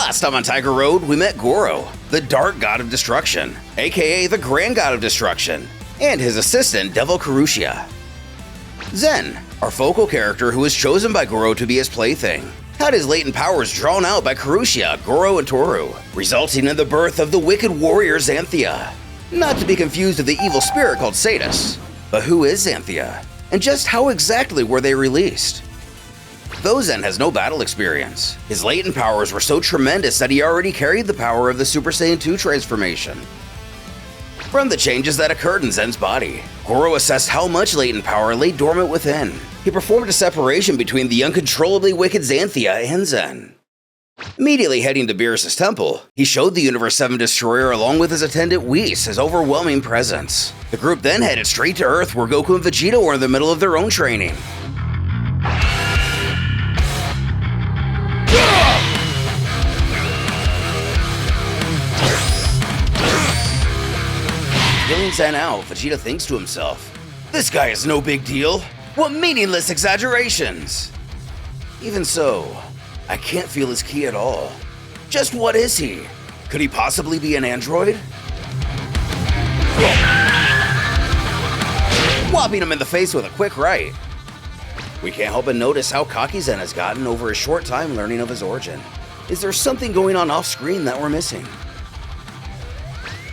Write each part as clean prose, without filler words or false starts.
Last time on Tiger Road, we met Garuo, the Dark God of Destruction, aka the Grand God of Destruction, and his assistant, Devil Kirushia. Zen, our focal character who was chosen by Garuo to be his plaything, had his latent powers drawn out by Kirushia, Garuo, and Toru, resulting in the birth of the wicked warrior Zanthia. Not to be confused with the evil spirit called Sadus. But who is Zanthia? And just how exactly were they released? Though Zen has no battle experience, his latent powers were so tremendous that he already carried the power of the Super Saiyan 2 transformation. From the changes that occurred in Zen's body, Garuo assessed how much latent power lay dormant within. He performed a separation between the uncontrollably wicked Zanthia and Zen. Immediately heading to Baars' temple, he showed the Universe 7 Destroyer along with his attendant Whis his overwhelming presence. The group then headed straight to Earth where Goku and Vegeta were in the middle of their own training. Feeling Zen out, Vegeta thinks to himself, "This guy is no big deal. What meaningless exaggerations!" Even so, I can't feel his ki at all. Just what is he? Could he possibly be an android? Whopping him in the face with a quick right. We can't help but notice how cocky Zen has gotten over a short time learning of his origin. Is there something going on off screen that we're missing?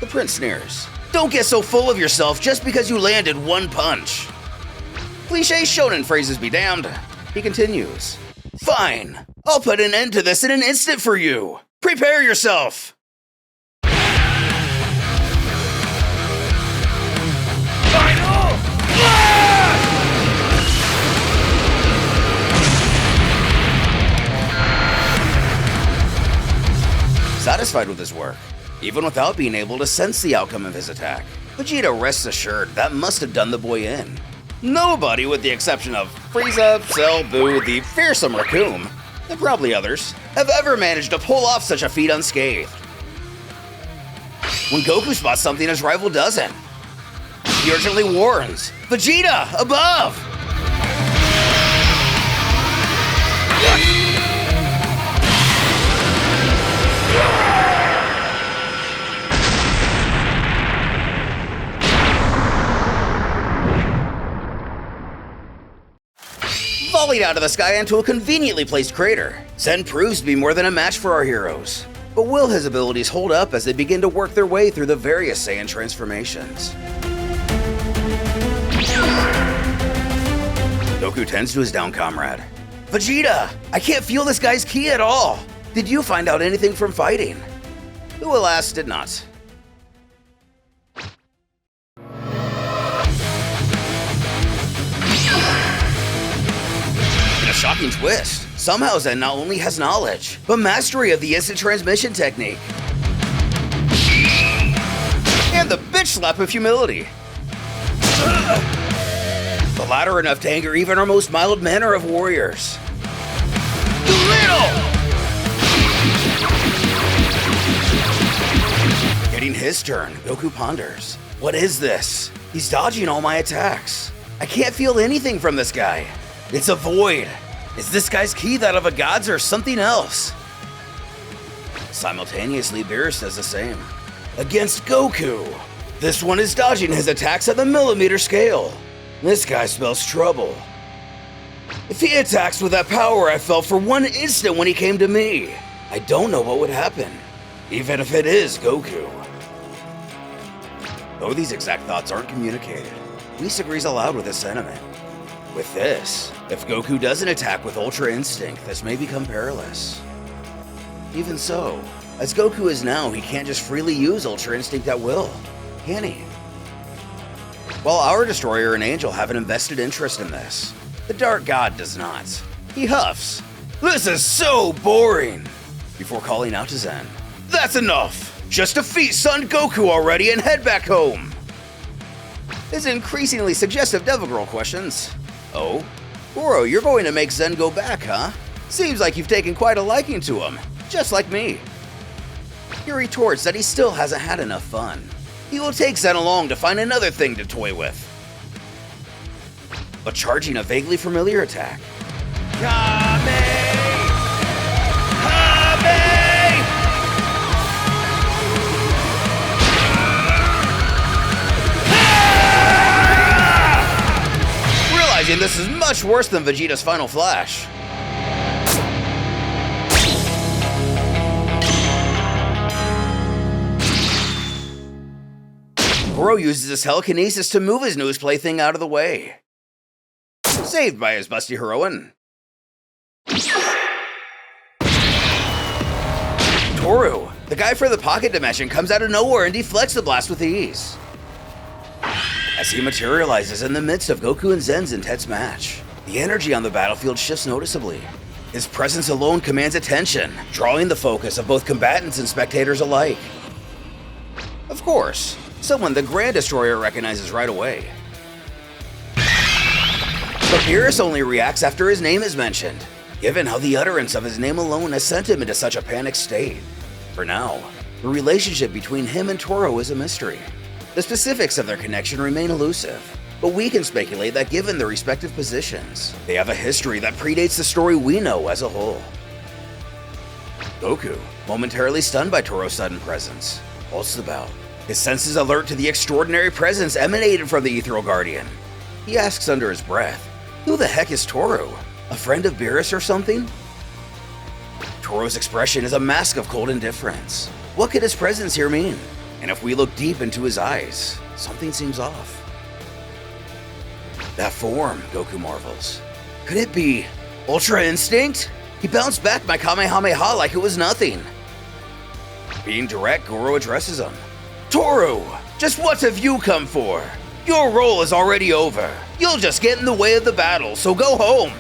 The prince sneers. Don't get so full of yourself just because you landed one punch. Cliché shonen phrases be damned. He continues. Fine, I'll put an end to this in an instant for you. Prepare yourself. Final! Satisfied with his work, even without being able to sense the outcome of his attack, Vegeta rests assured that must have done the boy in. Nobody, with the exception of Frieza, Cell, Buu, the fearsome Raccoon, and probably others, have ever managed to pull off such a feat unscathed. When Goku spots something his rival doesn't, he urgently warns, Vegeta, above! Volleyed out of the sky into a conveniently placed crater, Zen proves to be more than a match for our heroes. But will his abilities hold up as they begin to work their way through the various Saiyan transformations? Goku tends to his down comrade. Vegeta, I can't feel this guy's ki at all. Did you find out anything from fighting? Who, alas, did not. Shocking twist. Somehow Zen not only has knowledge, but mastery of the instant transmission technique. And the bitch slap of humility. The latter enough to anger even our most mild manner of warriors. Too little! Getting his turn, Goku ponders. What is this? He's dodging all my attacks. I can't feel anything from this guy. It's a void. Is this guy's ki that of a god's or something else? Simultaneously, Baars does the same. Against Goku. This one is dodging his attacks at the millimeter scale. This guy spells trouble. If he attacks with that power I felt for one instant when he came to me, I don't know what would happen, even if it is Goku. Though these exact thoughts aren't communicated, Whis agrees aloud with his sentiment. With this, if Goku doesn't attack with Ultra Instinct, this may become perilous. Even so, as Goku is now, he can't just freely use Ultra Instinct at will, can he? While our Destroyer and Angel have an invested interest in this, the Dark God does not. He huffs, "This is so boring!" before calling out to Zen. "That's enough! Just defeat Son Goku already and head back home!" His increasingly suggestive Devil Girl questions. Oh? Garuo, you're going to make Zen go back, huh? Seems like you've taken quite a liking to him, just like me. He retorts that he still hasn't had enough fun. He will take Zen along to find another thing to toy with. But charging a vaguely familiar attack. Kame! Kame! This is much worse than Vegeta's final flash. Garuo uses his telekinesis to move his newest plaything out of the way. Saved by his busty heroine. Toru, the guy for the pocket dimension, comes out of nowhere and deflects the blast with ease. As he materializes in the midst of Goku and Zen's intense match, the energy on the battlefield shifts noticeably. His presence alone commands attention, drawing the focus of both combatants and spectators alike. Of course, someone the Grand Destroyer recognizes right away. But Baars only reacts after his name is mentioned, given how the utterance of his name alone has sent him into such a panicked state. For now, the relationship between him and Toru is a mystery. The specifics of their connection remain elusive, but we can speculate that given their respective positions, they have a history that predates the story we know as a whole. Goku, momentarily stunned by Toru's sudden presence, halts the bout. His senses alert to the extraordinary presence emanated from the Ethereal Guardian. He asks under his breath, "Who the heck is Toru? A friend of Baars or something?" Toru's expression is a mask of cold indifference. What could his presence here mean? And if we look deep into his eyes, something seems off. That form, Goku marvels. Could it be Ultra Instinct? He bounced back my Kamehameha like it was nothing. Being direct, Garuo addresses him. "Toru, just what have you come for? Your role is already over. You'll just get in the way of the battle, so go home."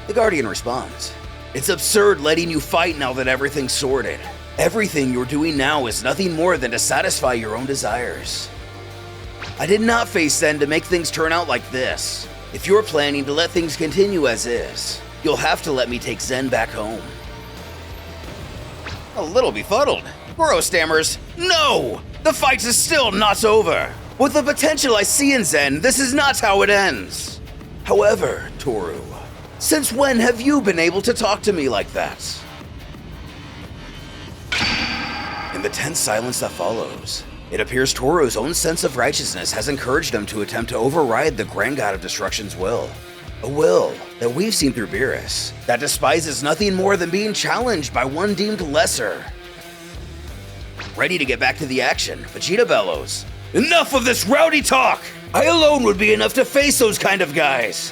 The Guardian responds, "It's absurd letting you fight now that everything's sorted. Everything you're doing now is nothing more than to satisfy your own desires. I did not face Zen to make things turn out like this. If you're planning to let things continue as is, you'll have to let me take Zen back home." A little befuddled, Garuo stammers, "No! The fight is still not over. With the potential I see in Zen, this is not how it ends. However, Toru, since when have you been able to talk to me like that?" In the tense silence that follows, it appears Toru's own sense of righteousness has encouraged him to attempt to override the Grand God of Destruction's will. A will that we've seen through Baars, that despises nothing more than being challenged by one deemed lesser. Ready to get back to the action, Vegeta bellows, "Enough of this rowdy talk! I alone would be enough to face those kind of guys!"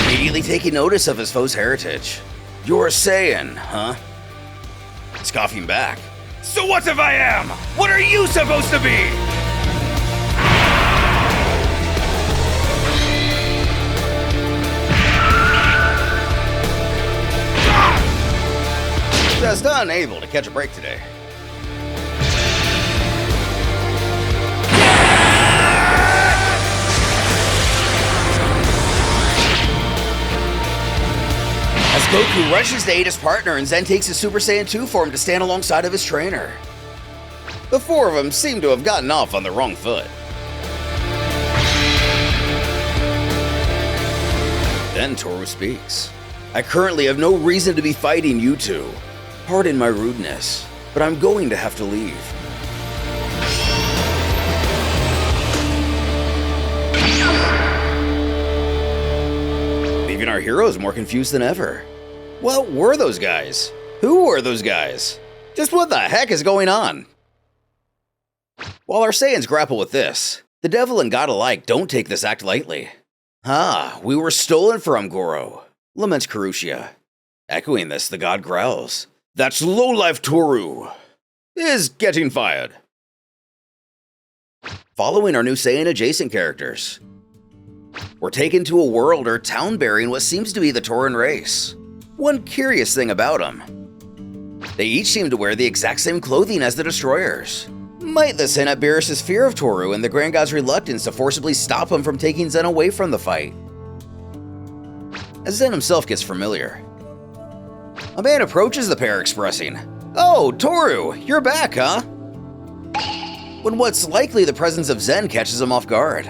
Immediately taking notice of his foe's heritage. "You're a Saiyan, huh?" Scoffing back. "So what if I am? What are you supposed to be?" Just unable to catch a break today. As Goku rushes to aid his partner and Zen takes his Super Saiyan 2 form to stand alongside of his trainer. The four of them seem to have gotten off on the wrong foot. Then Toru speaks. "I currently have no reason to be fighting you two. Pardon my rudeness, but I'm going to have to leave." Leaving our heroes more confused than ever. What were those guys? Who were those guys? Just what the heck is going on? While our Saiyans grapple with this, the devil and God alike don't take this act lightly. "Ah, we were stolen from, Garuo," laments Kirushia. Echoing this, the god growls, "That lowlife Toru is getting fired." Following our new Saiyan adjacent characters, we're taken to a world or town bearing what seems to be the Torin race. One curious thing about them, they each seem to wear the exact same clothing as the Destroyers. Might this hint at Baars' fear of Toru and the Grand God's reluctance to forcibly stop him from taking Zen away from the fight? As Zen himself gets familiar, a man approaches the pair expressing, "Oh, Toru, you're back, huh?" When what's likely the presence of Zen catches him off guard.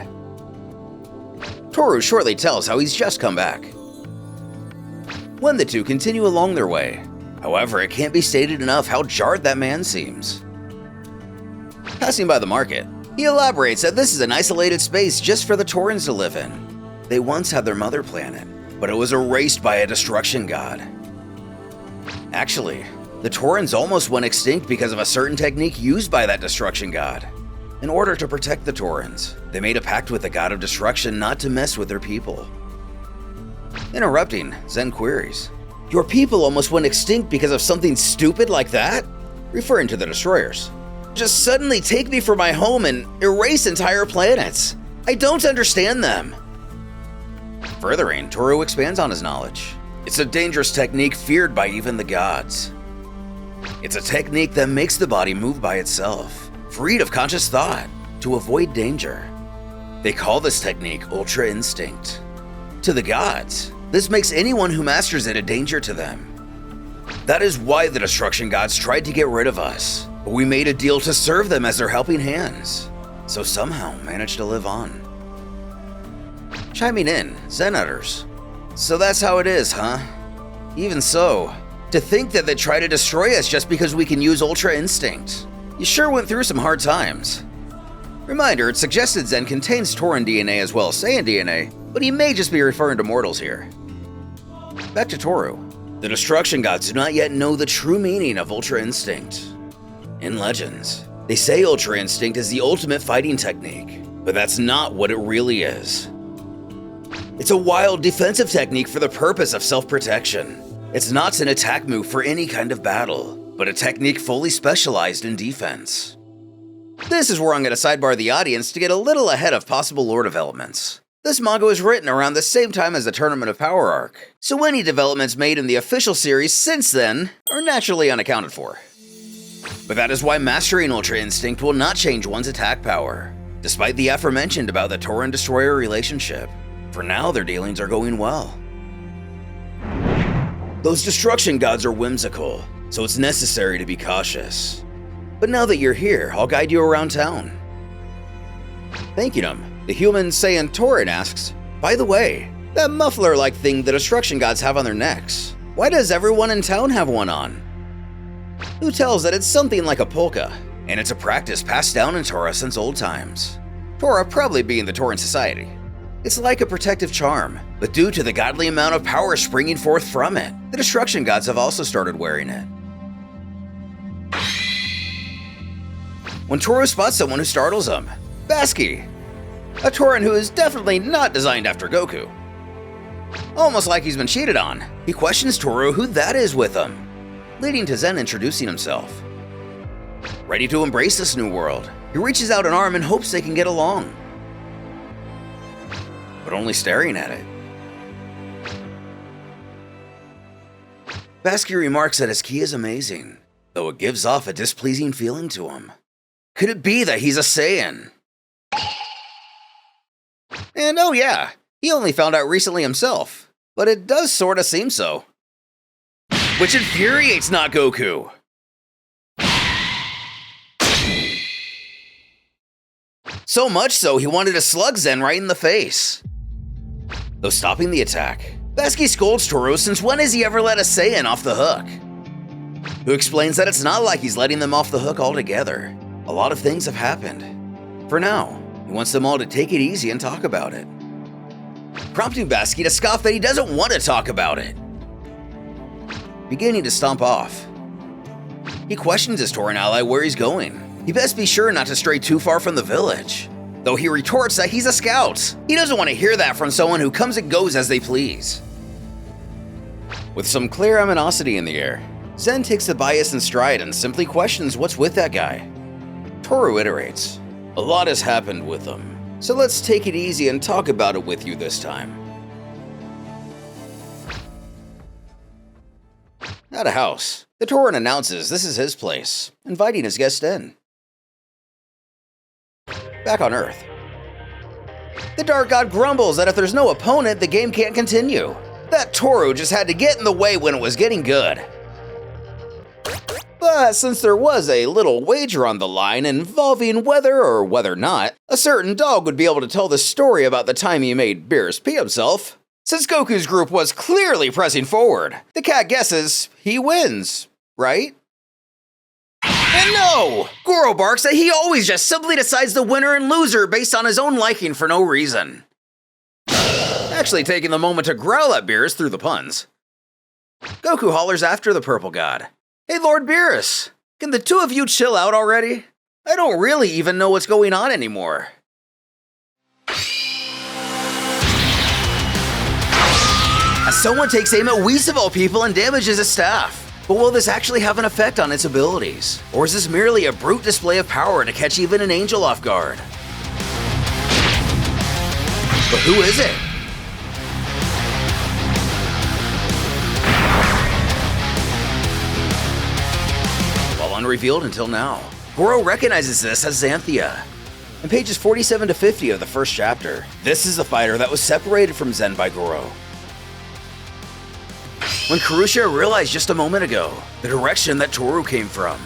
Toru shortly tells how he's just come back. when the two continue along their way. However, it can't be stated enough how jarred that man seems. Passing by the market, he elaborates that this is an isolated space just for the Torins to live in. They once had their mother planet, but it was erased by a destruction god. Actually, the Torins almost went extinct because of a certain technique used by that destruction god. In order to protect the Torins, they made a pact with the god of destruction not to mess with their people. Interrupting, Zen queries, "Your people almost went extinct because of something stupid like that?" Referring to the destroyers. "Just suddenly take me from my home and erase entire planets. I don't understand them." Furthering, Toru expands on his knowledge. It's a dangerous technique feared by even the gods. It's a technique that makes the body move by itself, freed of conscious thought, to avoid danger. They call this technique Ultra Instinct. To the gods, this makes anyone who masters it a danger to them. That is why the destruction gods tried to get rid of us, but we made a deal to serve them as their helping hands, so somehow managed to live on. Chiming in, Zen utters, "So that's how it is, huh? Even so, to think that they try to destroy us just because we can use Ultra Instinct. You sure went through some hard times." Reminder, it suggested Zen contains Torin DNA as well as Saiyan DNA, but he may just be referring to mortals here. Back to Toru. The destruction gods do not yet know the true meaning of Ultra Instinct. In Legends, they say Ultra Instinct is the ultimate fighting technique, but that's not what it really is. It's a wild defensive technique for the purpose of self-protection. It's not an attack move for any kind of battle, but a technique fully specialized in defense. This is where I'm going to sidebar the audience to get a little ahead of possible lore developments. This manga was written around the same time as the Tournament of Power arc, so any developments made in the official series since then are naturally unaccounted for. But that is why mastering Ultra Instinct will not change one's attack power, despite the aforementioned about the Torin Destroyer relationship. For now, their dealings are going well. Those destruction gods are whimsical, so it's necessary to be cautious. But now that you're here, I'll guide you around town. Thanking him, the human Saiyan Torin asks, "By the way, that muffler-like thing the destruction gods have on their necks, why does everyone in town have one on?" Who tells that it's something like a polka, and it's a practice passed down in Tora since old times. Tora probably being the Torin society. It's like a protective charm, but due to the godly amount of power springing forth from it, the destruction gods have also started wearing it. When Toru spots someone who startles him, Basky, a Torin who is definitely not designed after Goku. Almost like he's been cheated on, he questions Toru who that is with him, leading to Zen introducing himself. Ready to embrace this new world, he reaches out an arm and hopes they can get along. But only staring at it. Basky remarks that his ki is amazing, though it gives off a displeasing feeling to him. Could it be that he's a Saiyan? And oh yeah, he only found out recently himself, but it does sorta seem so. Which infuriates not Goku. So much so he wanted to slug Zen right in the face. Though stopping the attack, Basky scolds Toru since when has he ever let a Saiyan off the hook? Who explains that it's not like he's letting them off the hook altogether. A lot of things have happened. For now, he wants them all to take it easy and talk about it. Prompting Basky to scoff that he doesn't want to talk about it. Beginning to stomp off. He questions his Torin ally where he's going. He best be sure not to stray too far from the village. Though he retorts that he's a scout. He doesn't want to hear that from someone who comes and goes as they please. With some clear aminosity in the air, Zen takes the bias in stride and simply questions what's with that guy. Toru iterates, "A lot has happened with him, so let's take it easy and talk about it with you this time." At a house, the Torin announces this is his place, inviting his guest in. Back on Earth, the Dark God grumbles that if there's no opponent, the game can't continue. That Toru just had to get in the way when it was getting good. But since there was a little wager on the line involving whether or whether not a certain dog would be able to tell the story about the time he made Baars pee himself, Since Goku's group was clearly pressing forward, the cat guesses he wins, right? And no! Goro barks that he always just simply decides the winner and loser based on his own liking for no reason. Actually taking the moment to growl at Baars through the puns. Goku hollers after the purple god. Hey Lord Baars, can the two of you chill out already? I don't really even know what's going on anymore. As someone takes aim at Whis of all people and damages his staff. But will this actually have an effect on its abilities? Or is this merely a brute display of power to catch even an angel off guard? But who is it? While unrevealed until now, Goro recognizes this as Zanthia. In pages 47 to 50 of the first chapter, this is the fighter that was separated from Zen by Goro. When Kirushia realized just a moment ago the direction that Toru came from.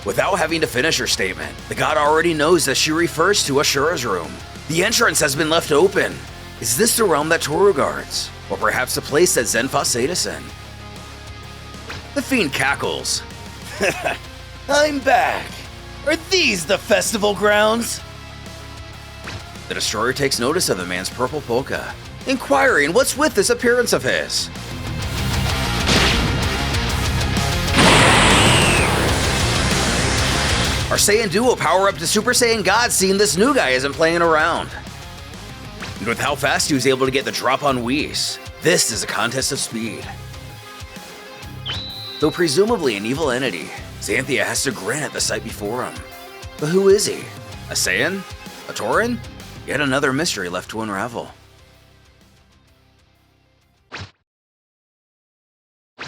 Without having to finish her statement, the god already knows that she refers to Ashura's room. The entrance has been left open. Is this the realm that Toru guards? Or perhaps the place that Zen fought Sadus in? The fiend cackles. I'm back! Are these the festival grounds? The destroyer takes notice of the man's purple polka, inquiring what's with this appearance of his. Our Saiyan duo power up to Super Saiyan God, seeing this new guy isn't playing around. And with how fast he was able to get the drop on Whis, this is a contest of speed. Though presumably an evil entity, Zanthia has to grin at the sight before him. But who is he? A Saiyan? A Torin? Yet another mystery left to unravel.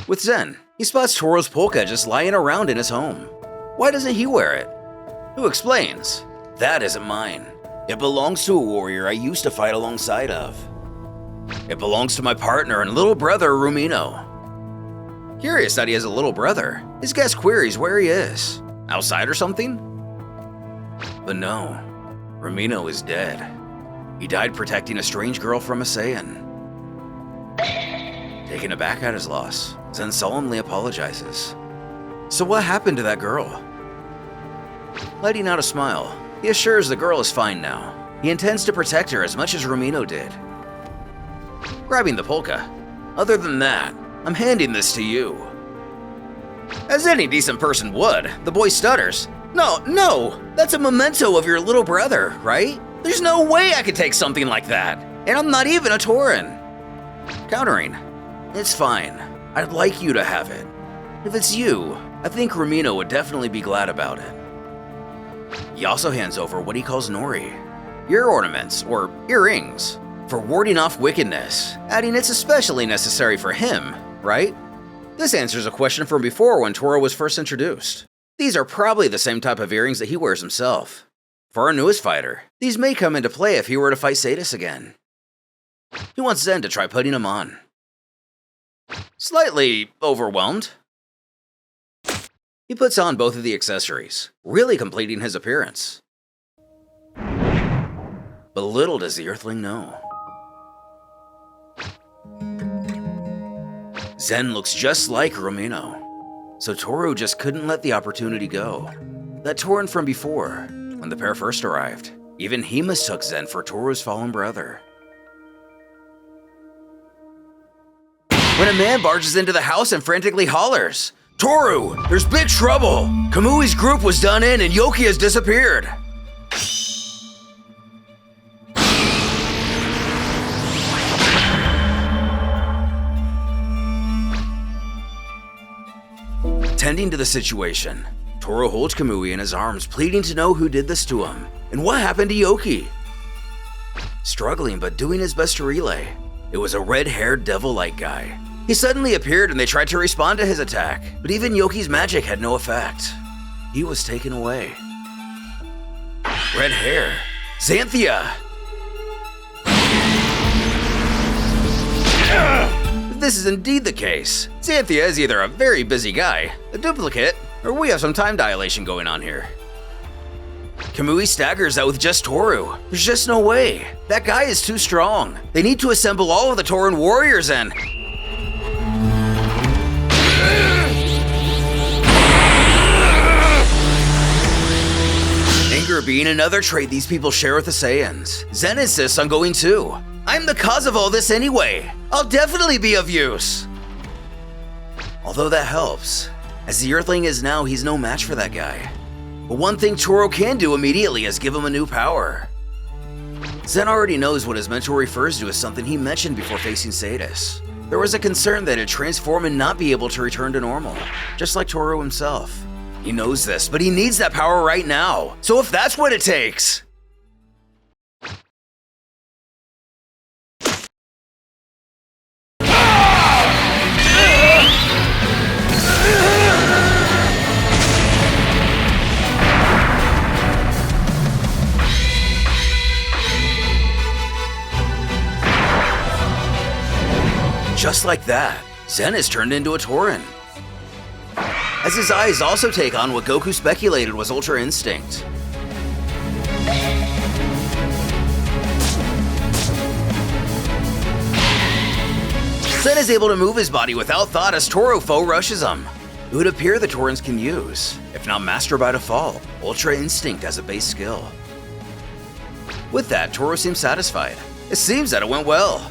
With Zen, he spots Toru's polka just lying around in his home. Why doesn't he wear it? Who explains? That isn't mine. It belongs to a warrior I used to fight alongside of. It belongs to my partner and little brother, Rumino. Curious that he has a little brother, his guest queries where he is. Outside or something? But no, Rumino is dead. He died protecting a strange girl from a Saiyan. Taken aback at his loss, Zen solemnly apologizes. So what happened to that girl? Letting out a smile, he assures the girl is fine now. He intends to protect her as much as Rumino did. Grabbing the polka. Other than that, I'm handing this to you. As any decent person would, the boy stutters. No, that's a memento of your little brother, right? There's no way I could take something like that. And I'm not even a Torin. Countering. It's fine. I'd like you to have it. If it's you, I think Rumino would definitely be glad about it. He also hands over what he calls nori, ear ornaments, or earrings, for warding off wickedness, adding it's especially necessary for him, right? This answers a question from before when Toru was first introduced. These are probably the same type of earrings that he wears himself. For our newest fighter, these may come into play if he were to fight Sadus again. He wants Zen to try putting them on. Slightly overwhelmed, he puts on both of the accessories, really completing his appearance. But little does the Earthling know. Zen looks just like Rumino, so Toru just couldn't let the opportunity go. That Torin from before, when the pair first arrived, even he mistook Zen for Toru's fallen brother. When a man barges into the house and frantically hollers, Toru, there's big trouble! Kamui's group was done in and Yoki has disappeared! Tending to the situation, Toru holds Kamui in his arms, pleading to know who did this to him, and what happened to Yoki. Struggling but doing his best to relay, it was a red-haired devil-like guy. He suddenly appeared and they tried to respond to his attack, but even Yoki's magic had no effect. He was taken away. Red hair. Zanthia! If this is indeed the case, Zanthia is either a very busy guy, a duplicate, or we have some time dilation going on here. Kamui staggers out with just Toru. There's just no way. That guy is too strong. They need to assemble all of the Torin warriors and... Anger being another trait these people share with the Saiyans. Zen insists on going too. I'm the cause of all this anyway. I'll definitely be of use. Although that helps. As the Earthling is now, he's no match for that guy. But one thing Toru can do immediately is give him a new power. Zen already knows what his mentor refers to as something he mentioned before facing Sadis. There was a concern that he'd transform and not be able to return to normal, just like Toru himself. He knows this, but he needs that power right now. So if that's what it takes... Just like that, Zen is turned into a Torin. As his eyes also take on what Goku speculated was Ultra Instinct. Zen is able to move his body without thought as Toru foe rushes him. It would appear the Torins can use, if not master by default, Ultra Instinct as a base skill. With that, Toru seems satisfied. It seems that it went well.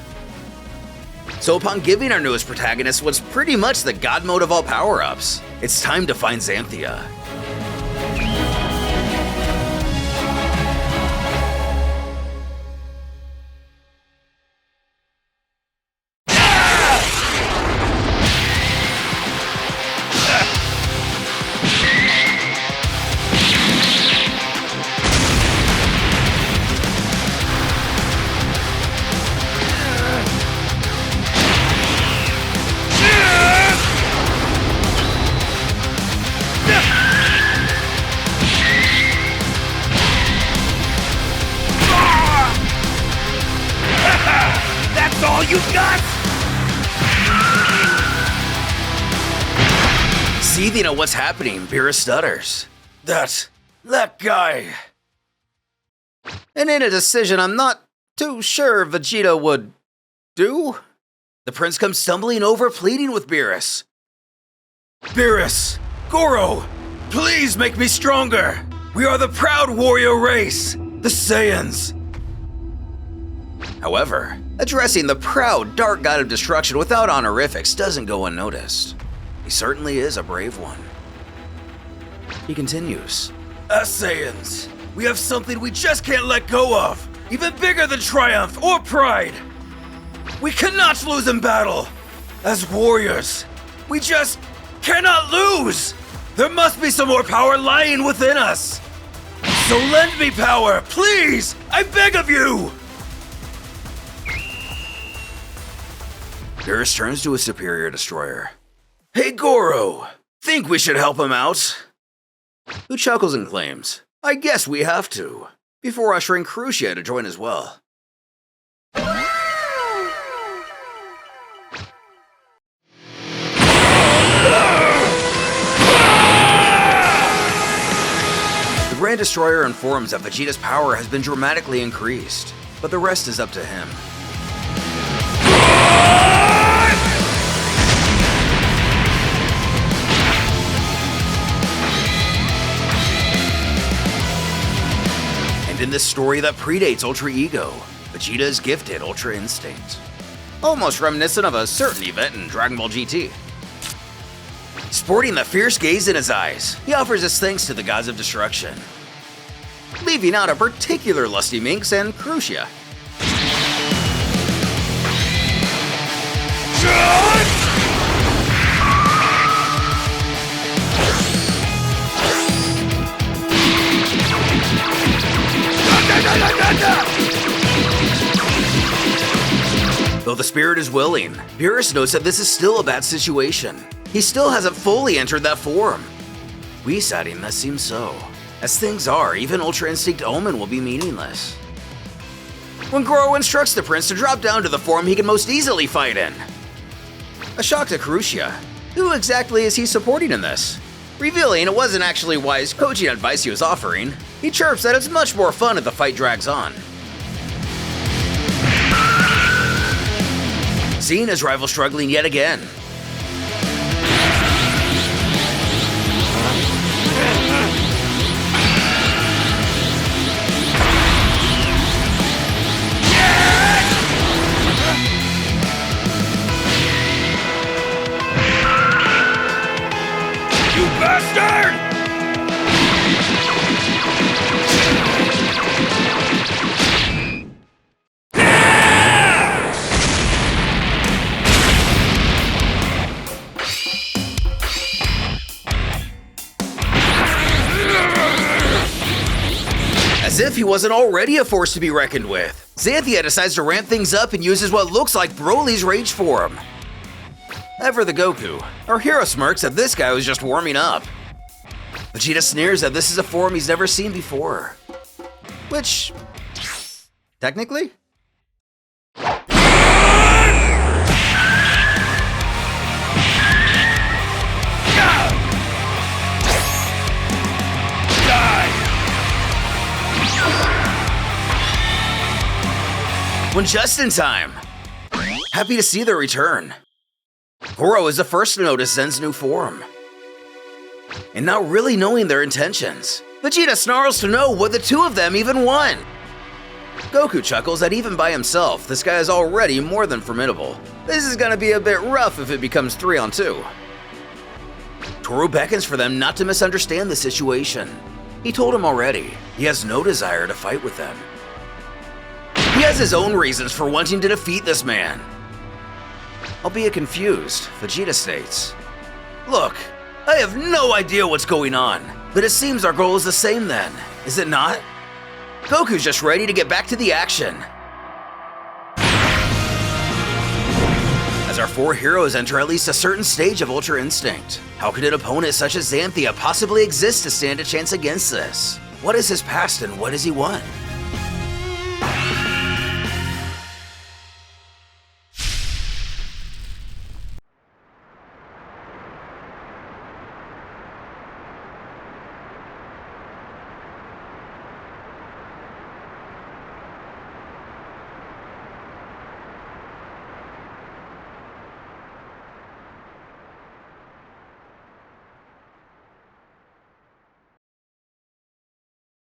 So upon giving our newest protagonist what's pretty much the god mode of all power-ups, it's time to find Zanthia. Seething at what's happening, Baars stutters. That guy. And in a decision I'm not too sure Vegeta would do, the prince comes stumbling over, pleading with Baars. Baars, Goro, please make me stronger. We are the proud warrior race, the Saiyans. However, addressing the proud dark god of destruction without honorifics doesn't go unnoticed. He certainly is a brave one. He continues. As Saiyans, we have something we just can't let go of, even bigger than triumph or pride. We cannot lose in battle. As warriors, we just cannot lose. There must be some more power lying within us. So lend me power, please, I beg of you. Baars turns to his superior destroyer. Hey Goro, think we should help him out? Who chuckles and claims, I guess we have to, before ushering Kirushia to join as well. The Grand Destroyer informs that Vegeta's power has been dramatically increased, but the rest is up to him. In this story that predates Ultra Ego, Vegeta is gifted Ultra Instinct. Almost reminiscent of a certain event in Dragon Ball GT. Sporting the fierce gaze in his eyes, he offers his thanks to the gods of destruction, leaving out a particular lusty minx and Kirushia. Though the spirit is willing, Baars notes that this is still a bad situation. He still hasn't fully entered that form. We said that seems so. As things are, even Ultra Instinct Omen will be meaningless. When Goro instructs the prince to drop down to the form he can most easily fight in. A shock to Kirushia. Who exactly is he supporting in this? Revealing it wasn't actually wise coaching advice he was offering, he chirps that it's much more fun if the fight drags on. Seeing his rival struggling yet again. You bastard! As if he wasn't already a force to be reckoned with, Zanthia decides to ramp things up and uses what looks like Broly's rage form. Ever the Goku, our hero smirks that this guy was just warming up. Vegeta sneers that this is a form he's never seen before. Which, technically? When just in time. Happy to see their return. Garuo is the first to notice Zen's new form. And not really knowing their intentions, Vegeta snarls to know what the two of them even want. Goku chuckles that even by himself, this guy is already more than formidable. This is gonna be a bit rough if it becomes 3-on-2. Toru beckons for them not to misunderstand the situation. He told him already, he has no desire to fight with them. He has his own reasons for wanting to defeat this man. Albeit confused, Vegeta states, "Look, I have no idea what's going on, but it seems our goal is the same then, is it not? Goku's just ready to get back to the action." As our four heroes enter at least a certain stage of Ultra Instinct, how could an opponent such as Zanthia possibly exist to stand a chance against this? What is his past and what does he want?